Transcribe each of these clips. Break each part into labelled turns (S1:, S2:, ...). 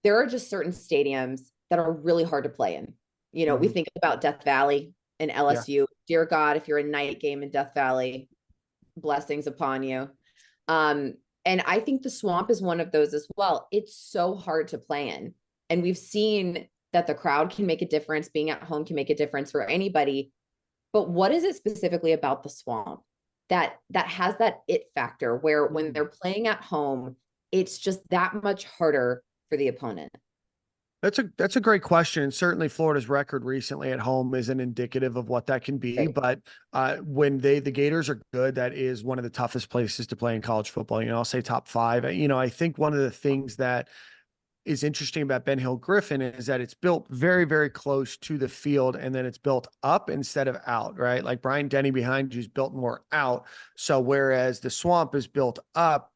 S1: there are just certain stadiums that are really hard to play in. You know, we
S2: Mhm.
S1: think about Death Valley and
S2: Yeah.
S1: LSU. Dear God, if you're a night game in Death Valley, blessings upon you. Um, and I think the Swamp is one of those as well. It's so hard to play in. And we've seen that the crowd can make a difference. Being at home can make a difference for anybody. But what is it specifically about the Swamp that has that it factor where when
S2: Mm.
S1: they're playing at home, it's just that much harder for the opponent?
S2: That's a great question. And certainly Florida's record recently at home isn't indicative of what that can be.
S1: Right.
S2: But when the Gators are good, that is one of the toughest places to play in college football. I'll say top five. I think one of the things that is interesting about Ben Hill Griffin is that it's built very, very close to the field and then it's built up instead of out, right? Like Brian Denny behind you is built more out. So whereas the Swamp is built up,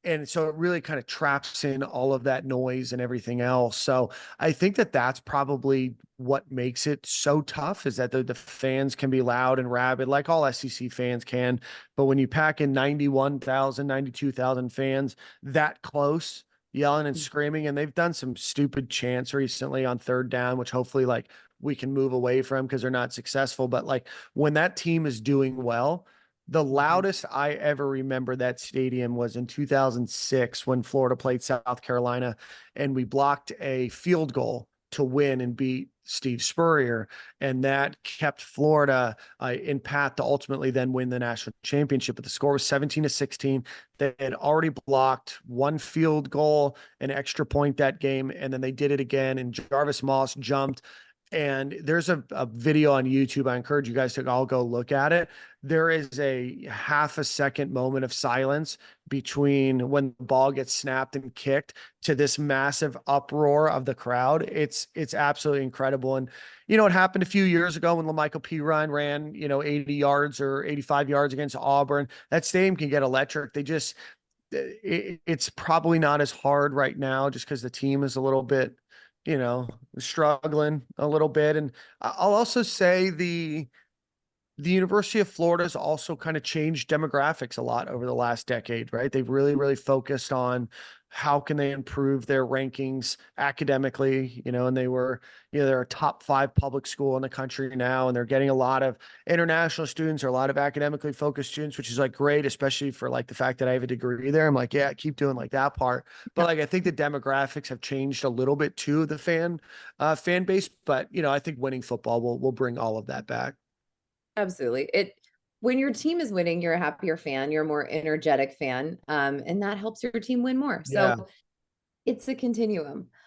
S2: and so it really kind of traps in all of that noise and everything else. So I think that that's probably what makes it so tough, is that the fans can be loud and rabid like all SEC fans can. But when you pack in 91,000, 92,000 fans that close, yelling and screaming, and they've done some stupid chants recently on third down, which hopefully like we can move away from because they're not successful. But like when that team is doing well, the
S1: Mhm.
S2: loudest I ever remember that stadium was in 2006 when Florida played South Carolina and we blocked a field goal to win and beat Steve Spurrier. And that kept Florida in path to ultimately then win the national championship. But the score was 17-16. They had already blocked one field goal, an extra point that game. And then they did it again. And Jarvis Moss jumped. And there's a video on YouTube. I encourage you guys to all go look at it. There is a half a second moment of silence between when the ball gets snapped and kicked to this massive uproar of the crowd. It's absolutely incredible. And it happened a few years ago when LaMichael P. Ryan ran, 80 yards or 85 yards against Auburn. That stadium can get electric. It's probably not as hard right now just because the team is a little bit, struggling a little bit. And I'll also say the University of Florida has also kind of changed demographics a lot over the last decade, right? They've really, really focused on how can they improve their rankings academically, and they're a top five public school in the country now, and they're getting a lot of international students or a lot of academically focused students, which is like great, especially for like the fact that I have a degree there. I'm like, yeah, keep doing like that part. But like, I think the demographics have changed a little bit too, the fan base. But, I think winning football will bring all of that back.
S1: Absolutely. It when your team is winning, you're a happier fan, you're a more energetic fan, and that helps your team win more.
S2: Yeah.
S1: So it's a continuum.